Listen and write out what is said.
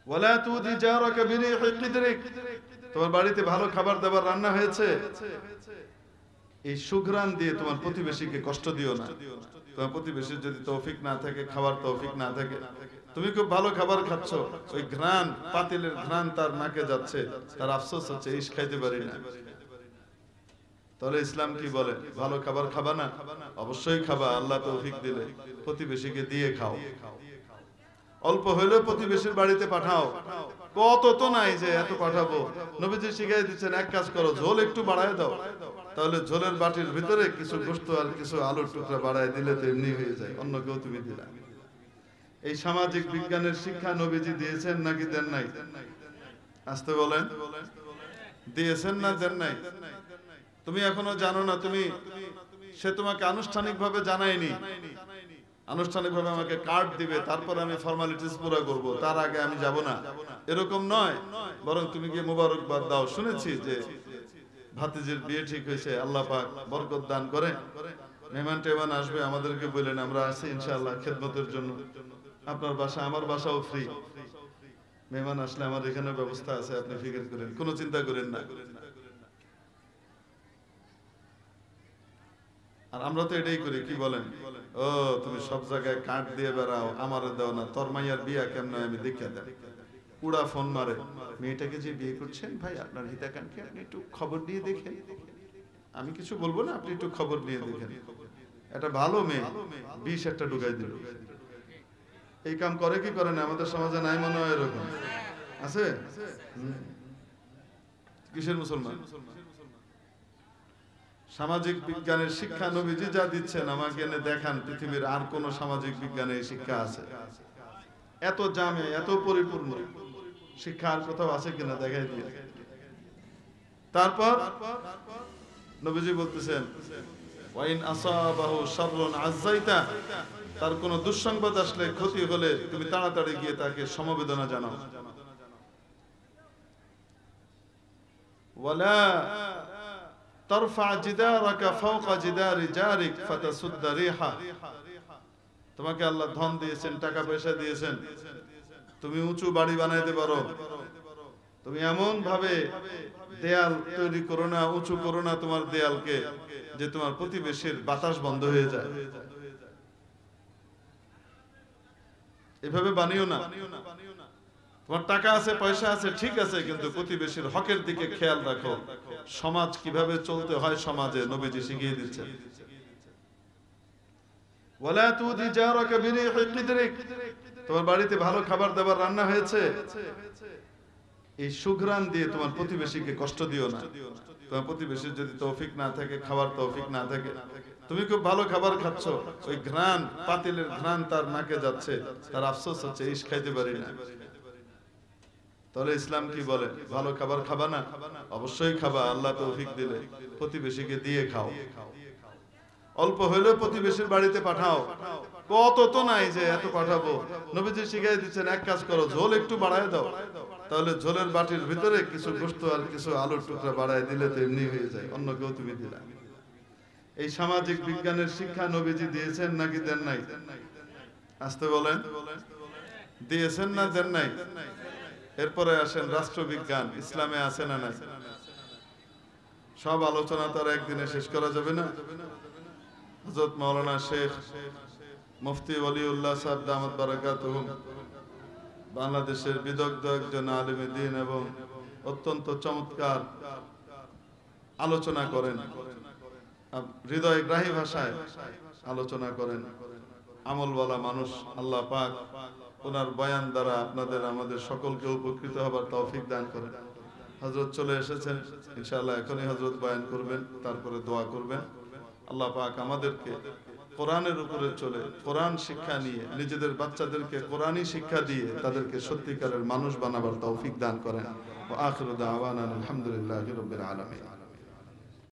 ওয়ালা তুদি জারাকা বিরিহি কিদরিক, তোমার বাড়িতে ভালো খাবার দাবার রান্না হয়েছে, এই সুঘ্রাণ দিয়ে তোমার প্রতিবেশীকে কষ্ট দিও না। তোমার প্রতিবেশীর যদি তৌফিক না থাকে, খাবার তৌফিক না থাকে, তুমি খুব ভালো খাবার খাচ্ছ, ওই ঘ্রাণ, পাতিলের ঘ্রাণ তার নাকে যাচ্ছে, তার আফসোস হচ্ছে ইস খাইতে পারি না। তাহলে ইসলাম কি বলে? ভালো খাবার খাবা না? অবশ্যই খাবা, আল্লাহ তৌফিক দিলে প্রতিবেশীকে দিয়ে খাও। অল্প হইলেও প্রতিবেশীর বাড়িতে পাঠাও। কত তো নাই যে এত পাঠাবো। নবীজি শিখাই দিচ্ছেন, এক কাজ করো, ঝোল একটু বাড়ায় দাও, তাহলে ঝোলের বাটির ভিতরে কিছু গোশত আর কিছু আলুর টুকরা বাড়ায় দিলে তো এমনি হয়ে যায়, অন্য কেউ তুমি দিলা। এই সামাজিক বিজ্ঞানের শিক্ষা নবীজি দিয়েছেন নাকি দেন নাই? আসতে বলেন, দিয়েছেন না দেন নাই? তুমি এখনো জানো না, সে তোমাকে আনুষ্ঠানিক ভাবে জানায়নি, আনুষ্ঠানিক ভাবে আমাকে কার্ড দিবে, তারপর আমি ফর্মালিটিস পুরো করব, তার আগে আমি যাব না, এরকম নয়। বরং তুমি গিয়ে মোবারকবাদ দাও, শুনেছি যে ভাতিজির বিয়ে ঠিক হয়েছে, আল্লাহ পাক বরকত দান করে, মেহমান টেহমান আসবে, আমাদেরকে বললেন, আমরা আছি ইনশাআল্লাহ খেদমতের জন্য, আপনার বাসা আমার বাসাও ফ্রি, মেহমান আসলে আমার এখানে ব্যবস্থা আছে, আপনি ফিকির করেন, কোনো চিন্তা করেন না। আর আমরা তো এটাই করি, কি বলেন? ও তুমি সব জায়গায় কার্ড দিয়ে বেড়াও, আমারে দাও না, তোর মাইয়ার বিয়া কেমন আমি দেখিয়ে দেন। উড়া ফোন মারে, মেয়েটাকে যে বিয়ে করছেন ভাই, আপনার হিতাকাঙ্ক্ষী, আপনি একটু খবর নিয়ে দেখেন, আমি কিছু বলবো না, আপনি একটু খবর নিয়ে দেখেন। এটা ভালো মেয়ে, 20 একটা ঢুকাই দিল। এই কাম করে কি করে না? আমাদের সমাজে নাই মনে হয় এরকম আছে? কিসের মুসলমান? সামাজিক বিজ্ঞানের শিক্ষা নবীজি যা দিচ্ছেন, আমাকে এনে দেখান পৃথিবীর আর কোন সামাজিক বিজ্ঞানের শিক্ষা আছে? এত জামে, এত পরিপূর্ণ শিক্ষা আর কোথাও আছে কিনা দেখাই দিয়ে। তারপর নবীজি বলতেছেন, ওয়াইন আসাবাহু শাররুন আযাইতা, তার কোন দুঃসংবাদ আসলে, ক্ষতি হলে তুমি তাড়াতাড়ি গিয়ে তাকে সমবেদনা জানাও। ওয়ালা তারফা জিদারাকা ফাওকা জিদারি জারিক ফাতাসুদ্দা রিহা, তোমাকে আল্লাহ ধন দিয়েছেন, টাকা পয়সা দিয়েছেন, তুমি উঁচু বাড়ি বানাইতে পারো, তুমি এমন ভাবে দেয়াল তৈরি করো না, উঁচু করো না তোমার দেয়ালকে, যে তোমার প্রতিবেশীর বাতাস বন্ধ হয়ে যায়। এভাবে বানিও না। তোমার টাকা আছে, পয়সা আছে, ঠিক আছে, কিন্তু প্রতিবেশীর হকের দিকে খেয়াল রাখো। সমাজ কিভাবে চলতে হয়, সমাজে নবীজি শিখিয়ে দিচ্ছেন। ওয়ালা তুদি জারাকা বিরিহি কিদরিক, তোমার বাড়িতে ভালো খাবার দাবার রান্না হয়েছে, এই সুঘ্রাণ দিয়ে তোমার প্রতিবেশীকে কষ্ট দিও না। তোমার প্রতিবেশীর যদি তৌফিক না থাকে, খাবার তৌফিক না থাকে, তুমি খুব ভালো খাবার খাচ্ছ, ওই ঘ্রাণ, পাতিলের ঘ্রাণ তার নাকে যাচ্ছে, তার আফসোস হচ্ছে ইস খাইতে পারি না। তাহলে ইসলাম কি বলে? ভালো খাবার খাবা না? অবশ্যই খাবা, আল্লাহ তৌফিক দিলে প্রতিবেশীকে দিয়ে খাও। অল্প হইলেও প্রতিবেশীর বাড়িতে পাঠাও। কত তো নাই যে এত পাঠাবো। নবীজি শিখাই দিচ্ছেন, এক কাজ করো, ঝোল একটু বাড়ায় দাও, তাহলে ঝোলের বাটির ভিতরে কিছু গোশত আর কিছু আলুর টুকরা বাড়ায় দিলে তো এমনি হয়ে যায়, অন্য কেউ তুমি দিলা। এই সামাজিক বিজ্ঞানের শিক্ষা নবীজি দিয়েছেন নাকি দেন নাই? আসতে বলেন, দিয়েছেন না দেন নাই? এরপরে আসেন রাষ্ট্রবিজ্ঞান, ইসলামে আছে না নাই? সব আলোচনা তো আর একদিনে শেষ করা যাবে না। হযরত মাওলানা শেখ মুফতি ওয়ালিউল্লাহ সাহেব দামাত বারাকাতুহু বাংলাদেশের বিদগ্ধ একজন আলেমে দ্বীন এবং অত্যন্ত চমৎকার আলোচনা করেন, হৃদয়গ্রাহী ভাষায় আলোচনা করেন। আমলওয়ালা মানুষ, আল্লাহ পাক ওনার বয়ান দ্বারা আপনাদের আমাদের সকলকে উপকৃত হবার তৌফিক দান করেন। হযরত চলে এসেছেন, ইনশাআল্লাহ এখনই হযরত বয়ান করবেন, তারপরে দোয়া করবেন। আল্লাহ পাক আমাদেরকে কোরআনের উপরে চলে, কোরআন শিক্ষা নিয়ে, নিজেদের বাচ্চাদেরকে কোরআনই শিক্ষা দিয়ে তাদেরকে সত্যিকারের মানুষ বানাবার তৌফিক দান করেন। ওয়া আখিরু দাওয়ানা আলহামদুলিল্লাহি রাব্বিল আলামিন।